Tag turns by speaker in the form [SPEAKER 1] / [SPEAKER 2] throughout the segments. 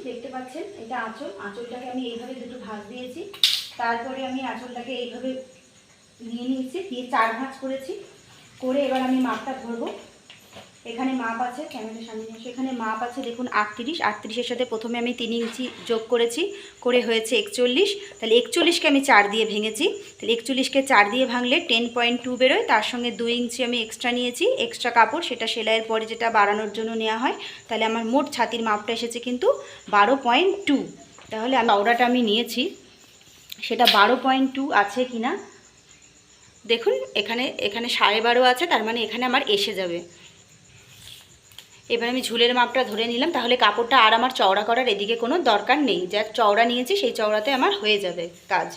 [SPEAKER 1] দেখতে পাচ্ছেন এটা আঁচল, আঁচলটাকে আমি এইভাবে দুটো ভাঁজ দিয়েছি। তারপরে আমি আঁচলটাকে এইভাবে নিয়ে নিয়েছি, দিয়ে 4 ভাঁজ করেছি। করে এবার আমি মাপটা ধরবো। এখানে মাপ আছে, ক্যামেরার সামনে এসে এখানে মাপ আছে দেখুন 38। 38-এর সাথে প্রথমে আমি 3 ইঞ্চি যোগ করেছি, করে হয়েছে 41। তাহলে 41কে আমি 4 দিয়ে ভেঙেছি। তাহলে 41কে 4 দিয়ে ভাঙলে 10.2 বেরোয়। তার সঙ্গে 2 ইঞ্চি আমি এক্সট্রা নিয়েছি, এক্সট্রা কাপড়, সেটা সেলাইয়ের পরে যেটা বাড়ানোর জন্য নেওয়া হয়। তাহলে আমার মোট ছাতির মাপটা এসেছে কিন্তু 12.2। তাহলে চওড়াটা আমি নিয়েছি সেটা 12.2 আছে কি না দেখুন। এখানে 12.5 আছে, তার মানে এখানে আমার এসে যাবে। এবার আমি ঝুলের মাপটা ধরে নিলাম, তাহলে কাপড়টা আর আমার চওড়া করার এদিকে কোনো দরকার নেই। যা চওড়া নিয়েছি সেই চওড়াতে আমার হয়ে যাবে কাজ।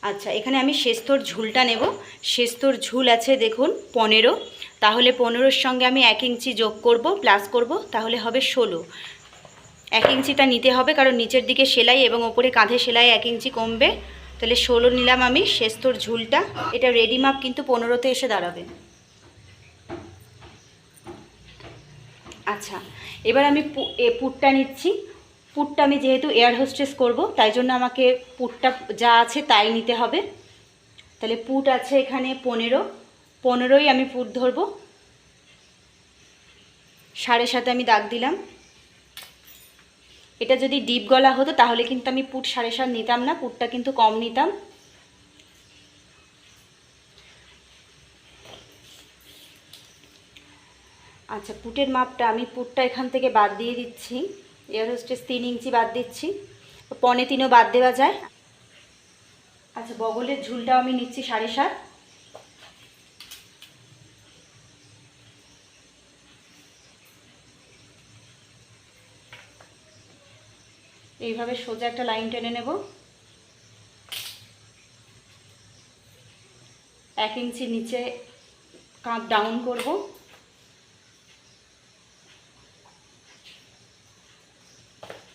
[SPEAKER 1] আচ্ছা, এখানে আমি শেস্তর ঝুলটা নেব। শেস্তর ঝুল আছে দেখুন 15। তাহলে 15-এর সঙ্গে আমি 1 ইঞ্চি যোগ করব, প্লাস করব, তাহলে হবে 16। 1 ইঞ্চিটা নিতে হবে, কারণ নিচের দিকে সেলাই এবং ওপরে কাঁধে সেলাই 1 ইঞ্চি কমবে। তাহলে 16 নিলাম আমি শেস্তর ঝুলটা। এটা রেডি মাপ কিন্তু 15তে এসে দাঁড়াবে। আচ্ছা, এবার আমি পুটটা নিচ্ছি। পুটটা আমি যেহেতু এয়ার হোস্টেস করব, তাই জন্য আমাকে পুটটা যা আছে তাই নিতে হবে। তাহলে পুট আছে এখানে 15ই আমি পুট ধরব। 7.5 আমি দাগ দিলাম। এটা যদি ডিপ গলা হতো তাহলে কিন্তু আমি পুট 7.5 নিতাম না, পুটটা কিন্তু কম নিতাম। আচ্ছা, পুটের মাপটা আমি পুটটা এখান থেকে বাদ দিয়ে দিচ্ছি। এয়ার হোস্টেস 3 ইঞ্চি বাদ দিচ্ছি, 3.25ও বাদ দেওয়া যায়। আচ্ছা, বগলের ঝুলটাও আমি নিচ্ছি 7.5। এইভাবে সোজা একটা লাইন টেনে নেব। 1 ইঞ্চি নিচে কাঁধ ডাউন করব।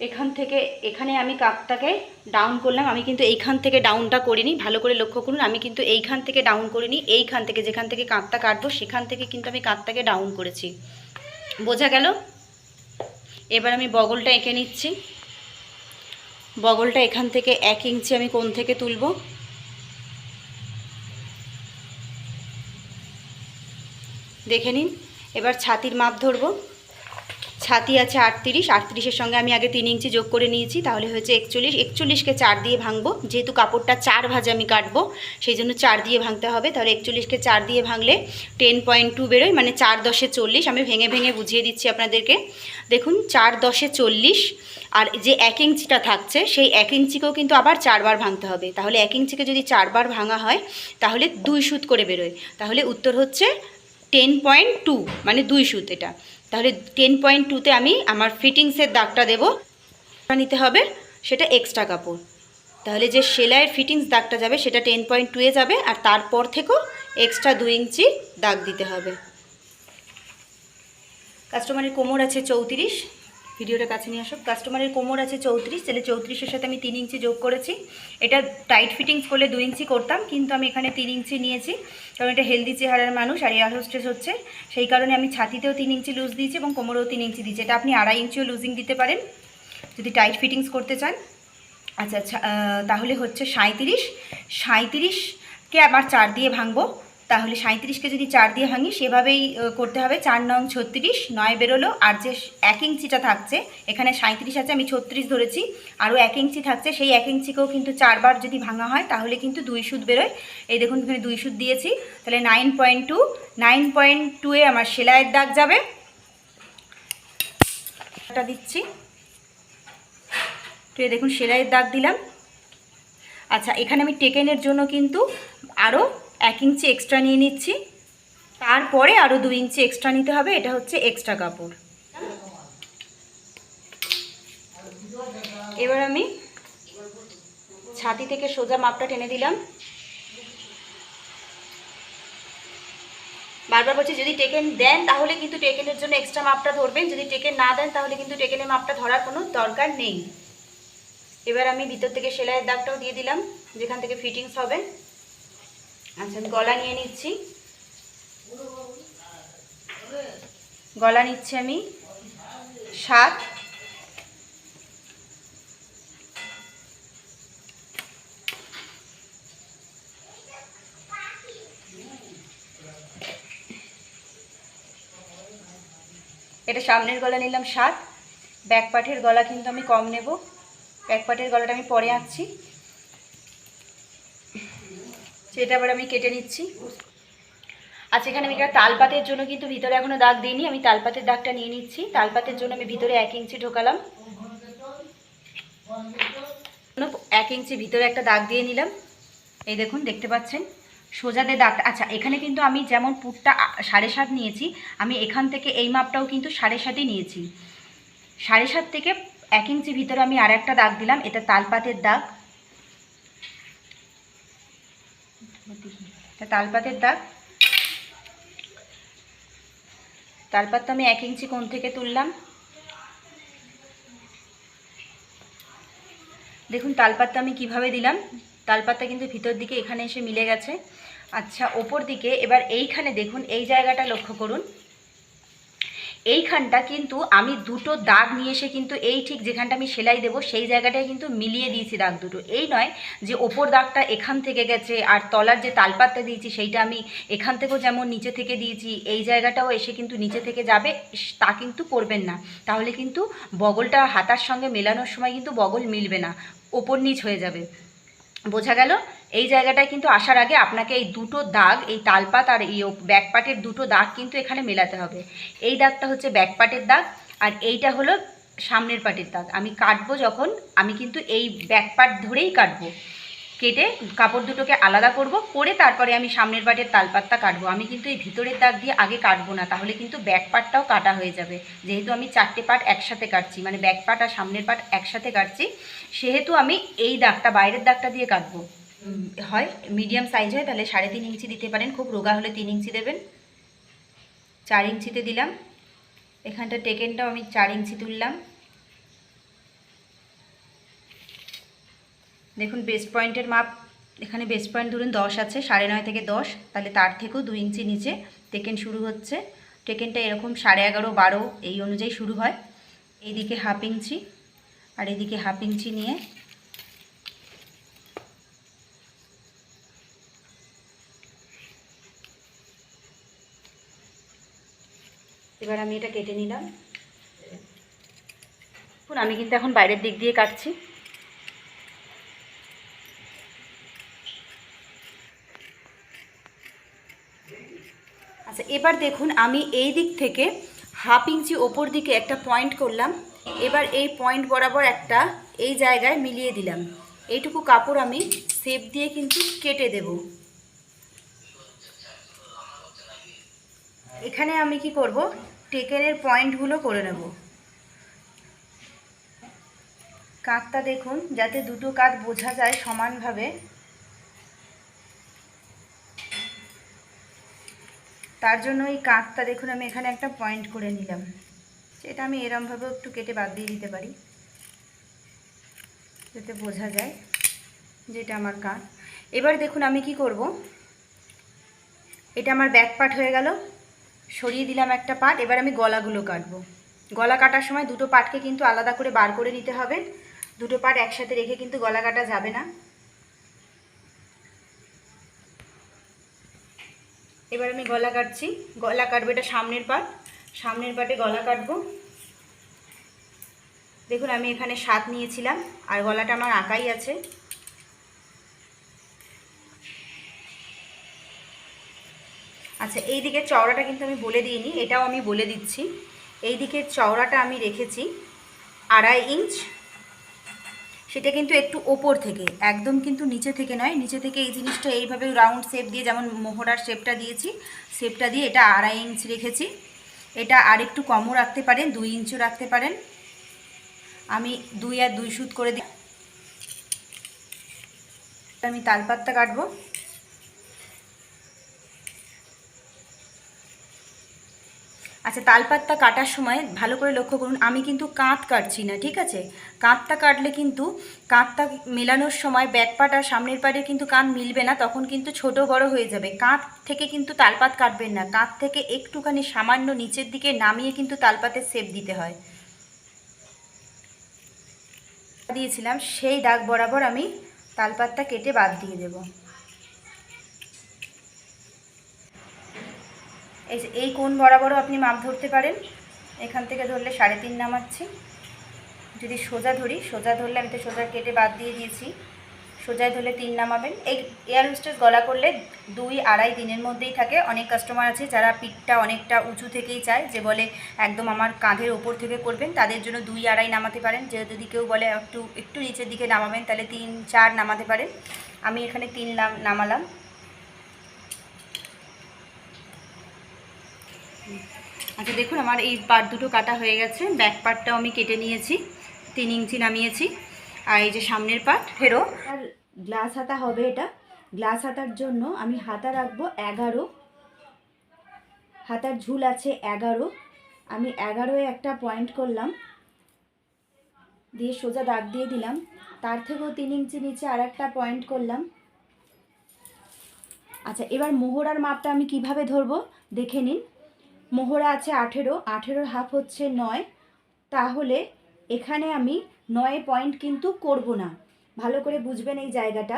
[SPEAKER 1] এখান থেকে এখানে আমি কাঁধটাকে ডাউন করলাম। আমি কিন্তু এইখান থেকে ডাউনটা করিনি, ভালো করে লক্ষ্য করুন। আমি কিন্তু এইখান থেকে ডাউন করিনি, এইখান থেকে যেখান থেকে কাঁধটা কাটবো সেখান থেকে কিন্তু আমি কাঁধটাকে ডাউন করেছি। বোঝা গেল? এবার আমি বগলটা এঁকে নিচ্ছি। বগলটা এখান থেকে 1 ইঞ্চি আমি কোণ থেকে তুলব। দেখে নিন। এবার ছাতির মাপ ধরব। ছাতি আছে 38। 38-এর সঙ্গে আমি আগে 3 ইঞ্চি যোগ করে নিয়েছি, তাহলে হয়েছে 41। 41কে 4 দিয়ে ভাঙবো, যেহেতু কাপড়টা 4 ভাঁজে আমি কাটবো সেই জন্য 4 দিয়ে ভাঙতে হবে। তাহলে 41কে 4 দিয়ে ভাঙলে 10.2 বেরোয়, মানে 4 10 40। আমি ভেঙে ভেঙে বুঝিয়ে দিচ্ছি আপনাদেরকে। দেখুন 4 10 40। আর যে 1 ইঞ্চিটা থাকছে সেই 1 ইঞ্চিকেও কিন্তু আবার 4 বার ভাঙতে হবে। তাহলে 1 ইঞ্চিকে যদি 4 বার ভাঙা হয় তাহলে 2 সুত করে বেরোয়। তাহলে উত্তর হচ্ছে 10.2, মানে 2 সুত এটা। তাহলে 10.2তে আমি আমার ফিটিংসের দাগটা দেব। নিতে হবে সেটা এক্সট্রা কাপড়। তাহলে যে সেলাইয়ের ফিটিংস দাগটা যাবে সেটা 10.2-এ যাবে, আর তারপর থেকেও এক্সট্রা 2 ইঞ্চি দাগ দিতে হবে। কাস্টমারের কোমর আছে 34। ভিডিওটা কাছে নিয়ে আসো। কাস্টমারের কোমর আছে 34, তাহলে 34-এর সাথে আমি 3 ইঞ্চি যোগ করেছি। এটা টাইট ফিটিংস করলে 2 ইঞ্চি করতাম, কিন্তু আমি এখানে 3 ইঞ্চি নিয়েছি, কারণ এটা হেলদি চেহারার মানুষ আর এয়ার হোস্টেস হচ্ছে, সেই কারণে আমি ছাতিতেও 3 ইঞ্চি লুজ দিয়েছি এবং কোমরেও 3 ইঞ্চি দিয়েছি। এটা আপনি 2.5 ইঞ্চিও লুজিং দিতে পারেন যদি টাইট ফিটিংস করতে চান। আচ্ছা আচ্ছা, তাহলে হচ্ছে 37। 37কে আবার 4 দিয়ে ভাঙবো। তাহলে 37কে যদি 4 দিয়ে ভাঙি সেভাবেই করতে হবে। 4 নং 36, 9 বেরোলো। আর যে 1 ইঞ্চিটা থাকছে, এখানে 37 আছে, আমি 36 ধরেছি, আরও 1 ইঞ্চি থাকছে, সেই 1 ইঞ্চিকেও কিন্তু 4 বার যদি ভাঙা হয় তাহলে কিন্তু 2 সুত বেরোয়। এই দেখুন এখানে 2 সুত দিয়েছি। তাহলে 9.2। 9.2-এ আমার সেলাইয়ের দাগ যাবে। এটা দিচ্ছি, তো দেখুন সেলাইয়ের দাগ দিলাম। আচ্ছা, এখানে আমি টেকেনের জন্য কিন্তু আরও 1 ইঞ্চি এক্সট্রা নিয়ে নিচ্ছি, তারপরে আরও 2 ইঞ্চি এক্সট্রা নিতে হবে। এটা হচ্ছে এক্সট্রা কাপড়। এবার আমি ছাতি থেকে সোজা মাপটা টেনে দিলাম। বারবার বলছি, যদি টেকেন দেন তাহলে কিন্তু টেকেনের জন্য এক্সট্রা মাপটা ধরবেন, যদি টেকেন না দেন তাহলে কিন্তু টেকেনের মাপটা ধরার কোনো দরকার নেই। এবার আমি ভিতর থেকে সেলাইয়ের দাগটাও দিয়ে দিলাম যেখান থেকে ফিটিংস হবে। আচ্ছা, আমি গলা নিয়ে নিচ্ছি। গলা নিচ্ছি আমি 7। এটা সামনের গলা নিলাম 7, ব্যাক পার্টের গলা কিন্তু আমি কম নেব। ব্যাক পার্টের গলাটা আমি পরে আঁকছি, সেটা আবার আমি কেটে নিচ্ছি। আচ্ছা, এখানে আমি একটা তালপাতের জন্য কিন্তু ভিতরে এখনো দাগ দিইনি, আমি তালপাতের দাগটা নিয়ে নিচ্ছি। তালপাতের জন্য আমি ভিতরে 1 ইঞ্চি ঢোকালাম, 1 ইঞ্চি ভিতরে একটা দাগ দিয়ে নিলাম। এই দেখুন, দেখতে পাচ্ছেন সোজাতে দাগটা। আচ্ছা, এখানে কিন্তু আমি যেমন পুটটা 7.5 নিয়েছি, আমি এখান থেকে এই মাপটাও কিন্তু 7.5ই নিয়েছি। 7.5 থেকে 1 ইঞ্চি ভিতরে আমি আর একটা দাগ দিলাম, এটা তালপাতের দাগ। তালপাতের দাগ, তালপাতটা আমি 1 ইঞ্চি কোণ থেকে তুললাম। দেখুন তালপাতটা আমি কিভাবে দিলাম, তালপাতটা কিন্তু ভিতর দিকে এখানে এসে মিলে গেছে। আচ্ছা, ওপর দিকে এবার এইখানে দেখুন, এই জায়গাটা লক্ষ্য করুন, এইখানটা কিন্তু আমি দুটো দাগ নিয়ে এসে কিন্তু এই ঠিক যেখানটা আমি সেলাই দেবো সেই জায়গাটায় কিন্তু মিলিয়ে দিয়েছি দাগ দুটো। এই নয় যে ওপর দাগটা এখান থেকে গেছে আর তলার যে তালপাতটা দিয়েছি সেইটা আমি এখান থেকেও যেমন নিচে থেকে দিয়েছি এই জায়গাটাও এসে কিন্তু নিচে থেকে যাবে, তা কিন্তু করবেন না। তাহলে কিন্তু বগলটা হাতার সঙ্গে মেলানোর সময় কিন্তু বগল মিলবে না, ওপর নিচ হয়ে যাবে। বোঝা গেল? এই জায়গাটায় কিন্তু আসার আগে আপনাকে এই দুটো দাগ, এই তালপাত আর এই ব্যাকপাটের দুটো দাগ কিন্তু এখানে মেলাতে হবে। এই দাগটা হচ্ছে ব্যাকপাটের দাগ আর এইটা হলো সামনের পাটের দাগ। আমি কাটবো যখন, আমি কিন্তু এই ব্যাকপাট ধরেই কাটবো, কেটে কাপড় দুটোকে আলাদা করব, করে তারপরে আমি সামনের পাটের তালপাতটা কাটবো। আমি কিন্তু এই ভিতরের দাগ দিয়ে আগে কাটবো না, তাহলে কিন্তু ব্যাক পার্টটাও কাটা হয়ে যাবে। যেহেতু আমি 4টে পার্ট একসাথে কাটছি, মানে ব্যাক পার্ট আর সামনের পার্ট একসাথে কাটছি, সেহেতু আমি এই দাগটা, বাইরের দাগটা দিয়ে কাটবো। হয় মিডিয়াম সাইজ হয় তাহলে 3.5 ইঞ্চি দিতে পারেন, খুব রোগা হলে 3 ইঞ্চি দেবেন। 4 ইঞ্চিতে দিলাম। এখানটা টেকেনটাও আমি 4 ইঞ্চি তুললাম। দেখুন বেস্ট পয়েন্টের মাপ, এখানে বেস্ট পয়েন্ট ধরুন 10 আছে, 9.5 থেকে 10, তাহলে তার থেকেও 2 ইঞ্চি নিচে টেকেন শুরু হচ্ছে। টেকেনটা এরকম 11.5, 12 এই অনুযায়ী শুরু হয়। এইদিকে 1/2 ইঞ্চি আর এদিকে 1/2 ইঞ্চি নিয়ে এবার আমি এটা কেটে নিলাম। আমি কিন্তু এখন বাইরের দিক দিয়ে কাটছি। আচ্ছা, এবার দেখুন আমি এই দিক থেকে 1/2 ইঞ্চি ওপর দিকে একটা পয়েন্ট করলাম। এবার এই পয়েন্ট বরাবর একটা এই জায়গায় মিলিয়ে দিলাম। এইটুকু কাপড় আমি শেপ দিয়ে কিন্তু কেটে দেব। এখানে আমি কি করব, টেকেনের পয়েন্টগুলো করে নেব। কাঁধটা দেখুন যাতে দুটো কাঁধ বোঝা যায় সমানভাবে, তার জন্য এই কাঁধটা দেখুন আমি এখানে একটা পয়েন্ট করে নিলাম। এটা আমি এরমভাবেও একটু কেটে বাদ দিয়ে দিতে পারি যাতে বোঝা যায় যেটা আমার কাঁধ। এবার দেখুন আমি কি করব, এটা আমার ব্যাক পার্ট হয়ে গেল, সরিয়ে দিলাম একটা পার্ট। এবার আমি গলাগুলো কাটবো। গলা কাটার সময় দুটো পার্টকে কিন্তু আলাদা করে বার করে নিতে হবে, দুটো পার্ট একসাথে রেখে কিন্তু গলা কাটা যাবে না। এবার আমি গলা কাটছি। গলা কাটবো, এটা সামনের পার্ট, সামনের পার্টে গলা কাটবো। দেখুন আমি এখানে 7 নিয়েছিলাম আর গলাটা আমার আঁকাই আছে। আচ্ছা, এই দিকের চওড়াটা কিন্তু আমি বলে দিইনি, এটাও আমি বলে দিচ্ছি। এই দিকের চওড়াটা আমি রেখেছি 2.5 ইঞ্চ। সেটা কিন্তু একটু ওপর থেকে, একদম কিন্তু নিচে থেকে নয়। নিচে থেকে এই জিনিসটা এইভাবে রাউন্ড শেপ দিয়ে, যেমন মোহরার শেপটা দিয়েছি, শেপটা দিয়ে এটা 2.5 ইঞ্চ রেখেছি। এটা আর একটু কমও রাখতে পারেন, 2 ইঞ্চও রাখতে পারেন। আমি 2 আর 2 সুত করে দিই। আমি তালপাতটা কাটবো। আচ্ছা, তালপাতটা কাটার সময় ভালো করে লক্ষ্য করুন, আমি কিন্তু কাঁধ কাটছি না, ঠিক আছে? কাঁধটা কাটলে কিন্তু কাঁধটা মেলানোর সময় ব্যাক পার্ট আর সামনের পার্টে কিন্তু কাঁধ মিলবে না, তখন কিন্তু ছোট বড় হয়ে যাবে। কাঁধ থেকে কিন্তু তালপাত কাটবেন না, কাঁধ থেকে একটুখানি সামান্য নিচের দিকে নামিয়ে কিন্তু তালপাতের শেপ দিতে হয়। দিয়েছিলাম সেই দাগ বরাবর আমি তালপাতটা কেটে বাদ দিয়ে দেব। এই কোণ বরাবরও আপনি মাপ ধরতে পারেন, এখান থেকে ধরলে 3.5 নামাচ্ছি। যদি সোজা ধরি, সোজা ধরলে আমি তো সোজা কেটে বাদ দিয়ে দিয়েছি, সোজায় ধরলে 3 নামাবেন। এই এয়ার হোস্টেস গলা করলে 2-2.5 দিনের মধ্যেই থাকে। অনেক কাস্টমার আছে যারা পিঠটা অনেকটা উঁচু থেকেই চায়, যে বলে একদম আমার কাঁধের ওপর থেকে করবেন, তাদের জন্য 2-2.5 নামাতে পারেন। যদি কেউ বলে একটু নিচের দিকে নামাবেন, তাহলে 3-4 নামাতে পারেন। আমি এখানে 3 নামালাম। আচ্ছা দেখুন, আমার এই পার্ট দুটো কাটা হয়ে গেছে। ব্যাক পার্টটাও আমি কেটে নিয়েছি, 3 ইঞ্চি নামিয়েছি। আর এই যে সামনের পার্ট ফেরো, আর গ্লাস হাতা হবে। এটা গ্লাস হাতার জন্য আমি হাতা রাখবো 11, হাতার ঝুল আছে 11। আমি 11-এ একটা পয়েন্ট করলাম, দিয়ে সোজা দাগ দিয়ে দিলাম। তার থেকেও 3 ইঞ্চি নিচে আর একটা পয়েন্ট করলাম। আচ্ছা, এবার মোহরার মাপটা আমি কিভাবে ধরবো দেখে নিন। মোহরা আছে 18, 18-র হাফ হচ্ছে 9। তাহলে এখানে আমি 9 পয়েন্ট কিন্তু করব না। ভালো করে বুঝবেন এই জায়গাটা,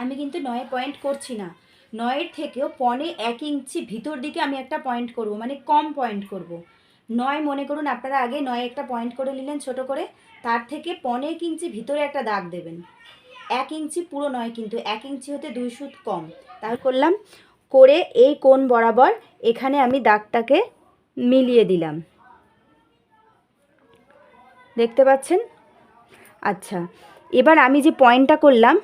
[SPEAKER 1] আমি কিন্তু 9 পয়েন্ট করছি না। 9-এর থেকেও 1.25 ইঞ্চি ভিতর দিকে আমি একটা পয়েন্ট করব, মানে কম পয়েন্ট করব। 9 মনে করুন আপনারা আগে 9 একটা পয়েন্ট করে নিলেন ছোট করে, তার থেকে 1.25 ইঞ্চি ভিতরে একটা দাগ দেবেন। 1 ইঞ্চি পুরো নয় কিন্তু, 1 ইঞ্চি হতে 2 সুত কম। তাহলে করলাম, করে এই কোণ বরাবর এখানে আমি দাগটাকে মিলিয়ে দিলাম, দেখতে পাচ্ছেন? আচ্ছা, এবার আমি যে পয়েন্টটা করলাম,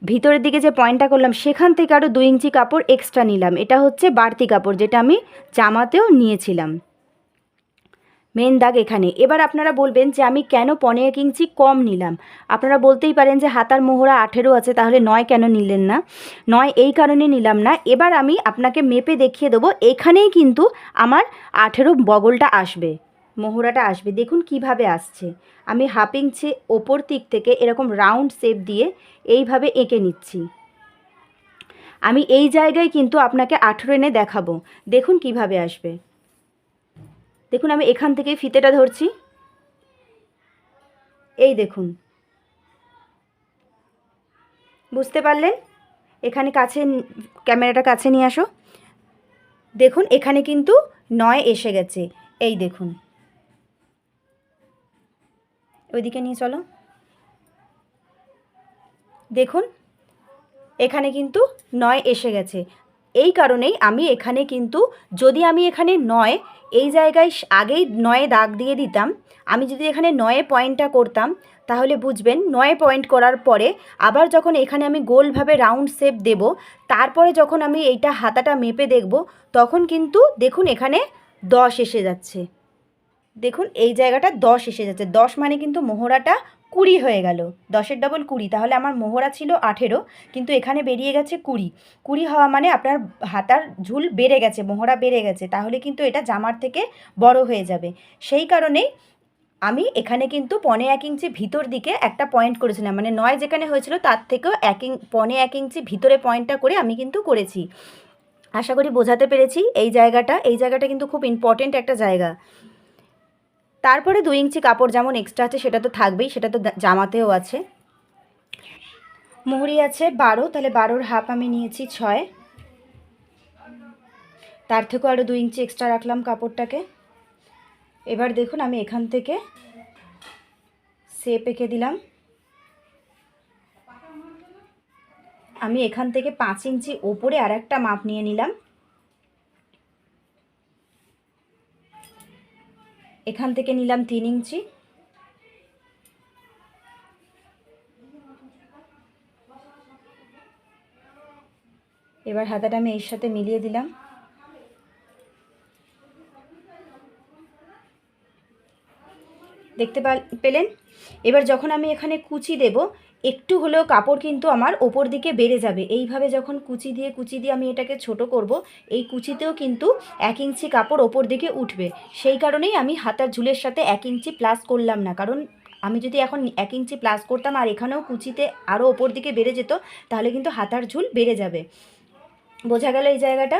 [SPEAKER 1] ভিতরের দিকে যে পয়েন্টটা করলাম, সেখান থেকে আরও 2 ইঞ্চি কাপড় এক্সট্রা নিলাম। এটা হচ্ছে বাড়তি কাপড়, যেটা আমি জামাতেও নিয়েছিলাম। মেন দাগ এখানে। এবার আপনারা বলবেন যে আমি কেন 1.25 ইঞ্চি কম নিলাম। আপনারা বলতেই পারেন যে হাতার মোহরা 18 আছে, তাহলে 9 কেন নিলেন না? 9 এই কারণে নিলাম না। এবার আমি আপনাকে মেপে দেখিয়ে দেবো, এখানেই কিন্তু আমার 18 বগলটা আসবে, মোহরাটা আসবে। দেখুন কিভাবে আসছে। আমি 1/2 ইঞ্চি ওপর দিক থেকে এরকম রাউন্ড শেপ দিয়ে এইভাবে এঁকে নিচ্ছি। আমি এই জায়গায় কিন্তু আপনাকে 18 এনে দেখাবো, দেখুন কিভাবে আসবে। দেখুন আমি এখান থেকে ফিতেটা ধরছি, এই দেখুন, বুঝতে পারলেন? এখানে কাছে, ক্যামেরাটা কাছে নিয়ে আসো। দেখুন এখানে কিন্তু 9 এসে গেছে, এই দেখুন। ওইদিকে নিয়ে চলো, দেখুন এখানে কিন্তু 9 এসে গেছে। এই কারণেই আমি এখানে কিন্তু, যদি আমি এখানে 9 এই জায়গায় আগেই 9 দাগ দিয়ে দিতাম, আমি যদি এখানে 9 পয়েন্টটা করতাম, তাহলে বুঝবেন 9 পয়েন্ট করার পরে আবার যখন এখানে আমি গোলভাবে রাউন্ড শেপ দেব, তারপরে যখন আমি এইটা হাতাটা মেপে দেখব, তখন কিন্তু দেখুন এখানে 10 এসে যাচ্ছে। দেখুন এই জায়গাটা 10 এসে যাচ্ছে। 10 মানে কিন্তু মোহরাটা 20 হয়ে গেল। 10-এর ডবল 20, তাহলে আমার মোহরা ছিল 18, কিন্তু এখানে বেরিয়ে গেছে 20। 20 হওয়া মানে আপনার হাতার ঝুল বেড়ে গেছে, মোহরা বেড়ে গেছে, তাহলে কিন্তু এটা জামার থেকে বড় হয়ে যাবে। সেই কারণেই আমি এখানে কিন্তু 1.25 ইঞ্চি ভিতর দিকে একটা পয়েন্ট করেছিলাম, মানে 9 যেখানে হয়েছিল তার থেকেও 1.25 ইঞ্চি ভিতরে পয়েন্টটা করে আমি কিন্তু করেছি। আশা করি বোঝাতে পেরেছি। এই জায়গাটা কিন্তু খুব ইম্পর্টেন্ট একটা জায়গা। তারপরে 2 ইঞ্চি কাপড় যেমন এক্সট্রা আছে সেটা তো থাকবেই, সেটা তো জামাতেও আছে। মুহুরি আছে 12, তাহলে 12-র হাফ আমি নিয়েছি 6। তার থেকেও আরও 2 ইঞ্চি এক্সট্রা রাখলাম কাপড়টাকে। এবার দেখুন আমি এখান থেকে শেপ এঁকে দিলাম। আমি এখান থেকে 5 ইঞ্চি ওপরে আর একটা মাপ নিয়ে নিলাম। এখান থেকে নিলাম 3 ইঞ্চি। এবার হাতাটা আমি এর সাথে মিলিয়ে দিলাম। দেখতে পেলেন? এবার যখন আমি এখানে কুচি দেব, একটু হলেও কাপড় কিন্তু আমার ওপর দিকে বেড়ে যাবে। এইভাবে যখন কুচি দিয়ে আমি এটাকে ছোট করব, এই কুচিতেও কিন্তু 1 ইঞ্চি কাপড় ওপর দিকে উঠবে। সেই কারণেই আমি হাতার ঝুলের সাথে 1 ইঞ্চি প্লাস করলাম না, কারণ আমি যদি এখন 1 ইঞ্চি প্লাস করতাম আর এখানেও কুচিতে আরও ওপর দিকে বেড়ে যেত, তাহলে কিন্তু হাতার ঝুল বেড়ে যাবে। বোঝা গেল এই জায়গাটা?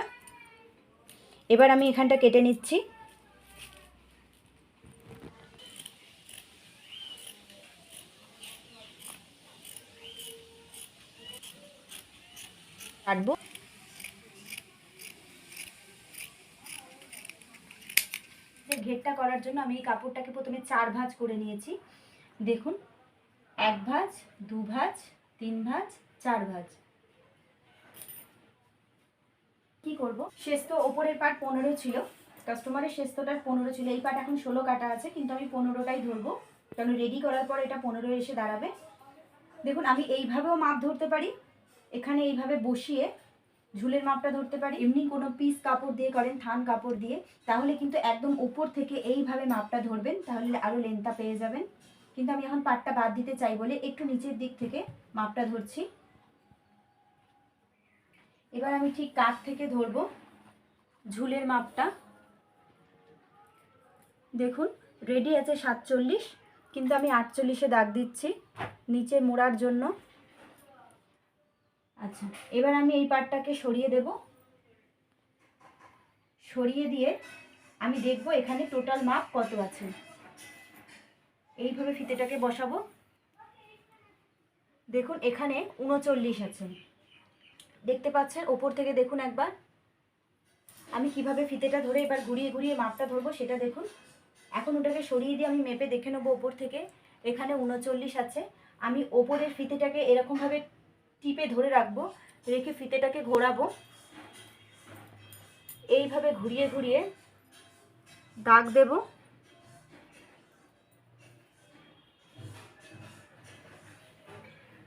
[SPEAKER 1] এবার আমি এখানটা কেটে নিচ্ছি। কাটবো। ঘেরটা করা করার জন্য আমি এই কাপড়টাকে প্রথমে 4 ভাঁজ করে নিয়েছি। দেখুন 1 ভাঁজ, 2 ভাঁজ, 3 ভাঁজ, 4 ভাঁজ। কি করব, শেস্ত ওপরের পার্ট 15 ছিল, কাস্টমারের শেস্তটার 15 ছিল, এই পার্ট এখন 16 কাটা আছে, কিন্তু আমি 15টাই ধরবো, কারণ রেডি করার পর এটা 15 এসে দাঁড়াবে। দেখুন আমি এইভাবেও মাপ ধরতে পারি, এখানে এইভাবে বসিয়ে ঝুলের মাপটা ধরতে পারি। এমনি কোনো পিস কাপড় দিয়ে করেন, থান কাপড় দিয়ে, তাহলে কিন্তু একদম উপর থেকে এইভাবে মাপটা ধরবেন, তাহলে আরও লেন্থটা পেয়ে যাবেন। কিন্তু আমি এখন পাটটা বাদ দিতে চাই বলে একটু নিচের দিক থেকে মাপটা ধরছি। এবার আমি ঠিক কাঁধ থেকে ধরবো ঝুলের মাপটা। দেখুন রেডি আছে 47, কিন্তু আমি 48-এ দাগ দিচ্ছি নিচে মোড়ার জন্য। আচ্ছা, এবার আমি এই পাটটাকে সরিয়ে দেব, সরিয়ে দিয়ে আমি দেখব এখানে টোটাল মাপ কত আছে। এইভাবে ফিতেটাকে বসাবো। দেখুন এখানে 39 আছে, দেখতে পাচ্ছেন ওপর থেকে দেখুন একবার। আমি কিভাবে ফিতেটা ধরে এবার ঘুরিয়ে ঘুরিয়ে মাপটা ধরবো সেটা দেখুন। এখন ওটাকে সরিয়ে দিয়ে আমি মেপে দেখে নেবো ওপর থেকে, এখানে 39 আছে। আমি ওপরের ফিতেটাকে এরকমভাবে টিপে ধরে রাখবো, রেখে ফিতেটাকে ঘোরাবো, এইভাবে ঘুরিয়ে ঘুরিয়ে দাগ দেব।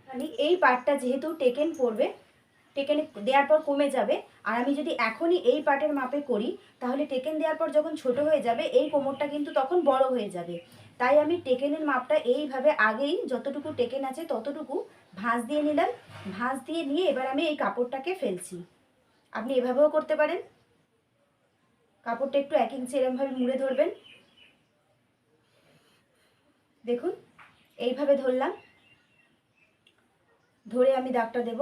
[SPEAKER 1] আমি এই পার্টটা যেহেতু টেকেন পড়বে, টেকেন দেওয়ার পর কমে যাবে, আর আমি যদি এখনই এই পার্টের মাপে করি তাহলে টেকেন দেওয়ার পর যখন ছোট হয়ে যাবে এই কোমরটা কিন্তু তখন বড় হয়ে যাবে। তাই আমি টেকেনের মাপটা এইভাবে আগেই যতটুকু টেকেন আছে ততটুকু ভাঁজ দিয়ে নিলাম। ভাঁজ দিয়ে নিয়ে এবার আমি এই কাপড়টাকে ফেলছি। আপনি এভাবেও করতে পারেন, কাপড়টা একটু 1 ইঞ্চি এরমভাবে মুড়ে ধরবেন। দেখুন এইভাবে ধরলাম, ধরে আমি দাগটা দেব।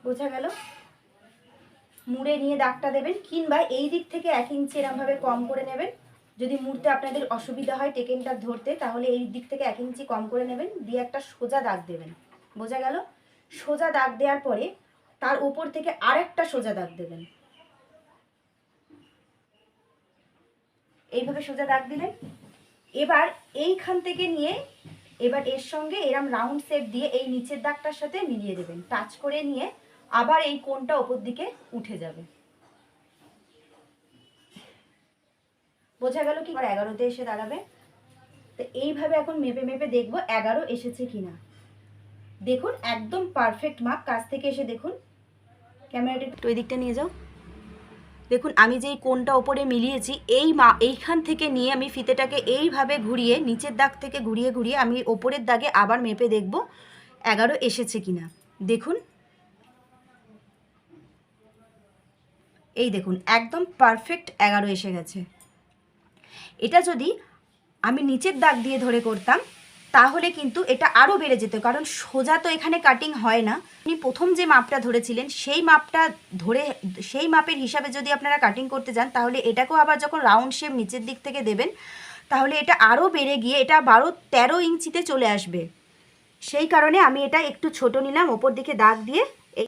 [SPEAKER 1] বোঝা গেল? মুড়ে নিয়ে দাগটা দেবেন, কিংবা এই দিক থেকে 1 ইঞ্চি এরমভাবে কম করে নেবেন। যদি মুড়তে আপনাদের অসুবিধা হয় টেকেনটা ধরতে, তাহলে এই দিক থেকে 1 ইঞ্চি কম করে নেবেন, দিয়ে একটা সোজা দাগ দেবেন। বোঝা গেল? সোজা দাগ দেওয়ার পরে তার উপর থেকে আরেকটা সোজা দাগ দেবেন। এইভাবে সোজা দাগ দিলেন। এবার এইখান থেকে নিয়ে এবার এর সঙ্গে এরম রাউন্ড শেপ দিয়ে এই নিচের দাগটার সাথে মিলিয়ে দেবেন, টাচ করে নিয়ে আবার এই কোণটা ওপর দিকে উঠে যাবে। বোঝা গেল কি? 11তে এসে দাঁড়াবে। তো এইভাবে এখন মেপে মেপে দেখবো 11 এসেছে কিনা। দেখুন একদম পারফেক্ট মাপ। কাছ থেকে এসে দেখুন, ক্যামেরাটা একটু ওই দিকটা নিয়ে যাও। দেখুন আমি যেই কোণটা ওপরে মিলিয়েছি এইখান থেকে নিয়ে আমি ফিতেটাকে এইভাবে ঘুরিয়ে নিচের দাগ থেকে ঘুরিয়ে ঘুরিয়ে আমি ওপরের দাগে আবার মেপে দেখব 11 এসেছে কিনা। দেখুন এই দেখুন একদম পারফেক্ট 11 এসে গেছে। এটা যদি আমি নিচের দাগ দিয়ে ধরে করতাম তাহলে কিন্তু এটা আরও বেড়ে যেত, কারণ সোজা তো এখানে কাটিং হয় না। আপনি প্রথম যে মাপটা ধরেছিলেন সেই মাপটা ধরে সেই মাপের হিসাবে যদি আপনারা কাটিং করতে যান তাহলে এটাকেও আবার যখন রাউন্ড শেপ নিচের দিক থেকে দেবেন তাহলে এটা আরও বেড়ে গিয়ে এটা 12-13 ইঞ্চিতে চলে আসবে। সেই কারণে আমি এটা একটু ছোট নিলাম, ওপর দিকে দাগ দিয়ে এই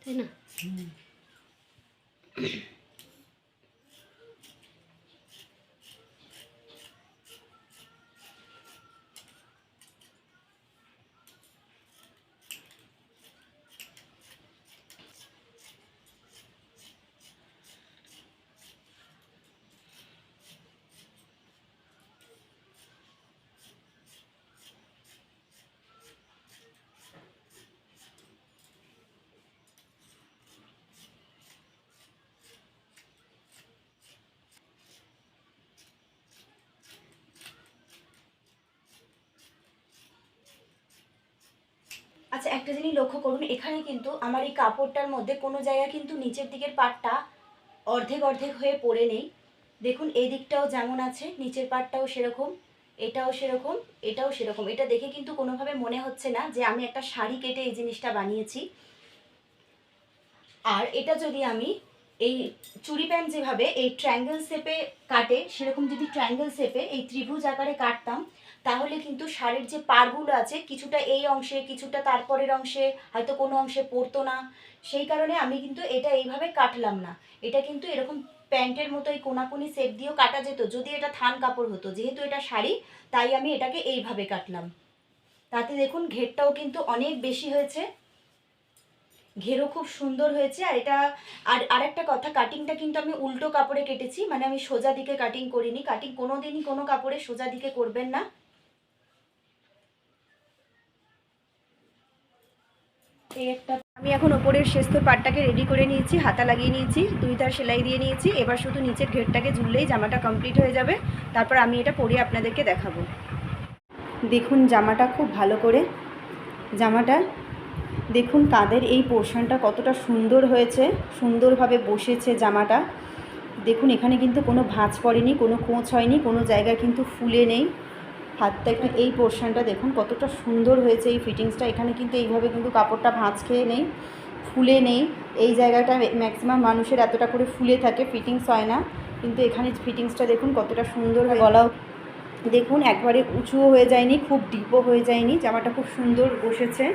[SPEAKER 1] তাই না। আচ্ছা একটা জিনিস লক্ষ্য করুন, এখানে কিন্তু আমার এই কাপড়টার মধ্যে কোনো জায়গায় কিন্তু নিচের দিকের পাটটা অর্ধেক অর্ধেক হয়ে পড়ে নেই। দেখুন এই দিকটাও যেমন আছে, নিচের পাটটাও সেরকম, এটাও সেরকম, এটাও সেরকম। এটা দেখে কিন্তু কোনোভাবে মনে হচ্ছে না যে আমি একটা শাড়ি কেটে এই জিনিসটা বানিয়েছি। আর এটা যদি আমি এই চুড়ি প্যান্ট যেভাবে এই ট্রায়াঙ্গেল শেপে কাটে সেরকম যদি ট্রায়াঙ্গেল শেপে এই ত্রিভুজ আকারে কাটতাম তাহলে কিন্তু শাড়ির যে পাড়গুলো আছে কিছুটা এই অংশে কিছুটা তারপরের অংশে হয়তো কোনো অংশে পড়তো না, সেই কারণে আমি কিন্তু এটা এইভাবে কাটলাম না। এটা কিন্তু এরকম প্যান্টের মতো এই কোনাকুনি সেপ দিয়েও কাটা যেত যদি এটা থান কাপড় হতো, যেহেতু এটা শাড়ি তাই আমি এটাকে এইভাবে কাটলাম। তাতে দেখুন ঘেরটাও কিন্তু অনেক বেশি হয়েছে, ঘেরও খুব সুন্দর হয়েছে। আর এটা আরেকটা কথা, কাটিংটা কিন্তু আমি উল্টো কাপড়ে কেটেছি, মানে আমি সোজা দিকে কাটিং করিনি। কাটিং কোনোদিনই কোনো কাপড়ে সোজা দিকে করবেন না। এই একটা আমি এখন ওপরের শেষের পাটটাকে রেডি করে নিয়েছি, হাতা লাগিয়ে নিয়েছি, 2 তার সেলাই দিয়ে নিয়েছি। এবার শুধু নিচের ঘেরটাকে ঝুললেই জামাটা কমপ্লিট হয়ে যাবে। তারপর আমি এটা পরে আপনাদেরকে দেখাবো। দেখুন জামাটা খুব ভালো করে, জামাটা দেখুন কাঁধের এই পোর্শনটা কতটা সুন্দর হয়েছে, সুন্দরভাবে বসেছে জামাটা। দেখুন এখানে কিন্তু কোনো ভাঁজ পড়েনি, কোনো কোঁচ হয়নি, কোনো জায়গায় কিন্তু ফুলে নেই। হাতটা একটু এই পোর্শনটা দেখুন কতটা সুন্দর হয়েছে এই ফিটিংসটা। এখানে কিন্তু এইভাবে কিন্তু কাপড়টা ভাঁজ খেয়ে নেই, ফুলে নেই। এই জায়গাটা ম্যাক্সিমাম মানুষের এতটা করে ফুলে থাকে, ফিটিংস হয় না, কিন্তু এখানে ফিটিংসটা দেখুন কতটা সুন্দর। গলাও দেখুন একবারে উঁচুও হয়ে যায়নি, খুব ডিপও হয়ে যায়নি, জামাটা খুব সুন্দর বসেছে।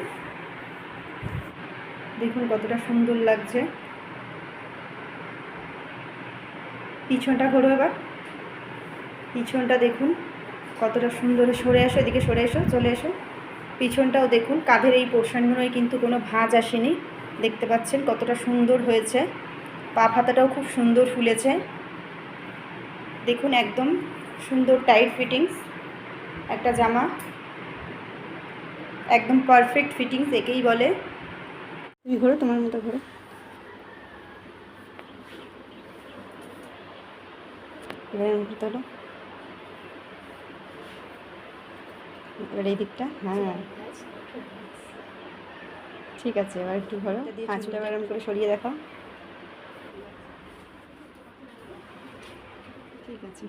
[SPEAKER 1] দেখুন কতটা সুন্দর লাগছে। পিছনটা ঘোরো, এবার পিছনটা দেখুন কতটা সুন্দর। সরে আসো, এদিকে সরে এসো, চলে এসো। পিছনটাও দেখুন কাঁধের এই পোর্শনগুলোয় কিন্তু কোনো ভাঁজ আসেনি, দেখতে পাচ্ছেন কতটা সুন্দর হয়েছে। পা হাতাটাও খুব সুন্দর ফুলেছে, দেখুন একদম সুন্দর টাইট ফিটিংস একটা জামা, একদম পারফেক্ট ফিটিংস একেই বলে। তুমি ঘোরো, তোমার মতো ঘোরো। তোলো এবার এই দিকটা, হ্যাঁ ঠিক আছে। এবার একটু ঘোরো, হাঁচুটা এরম করে সরিয়ে দেখাও, ঠিক আছে।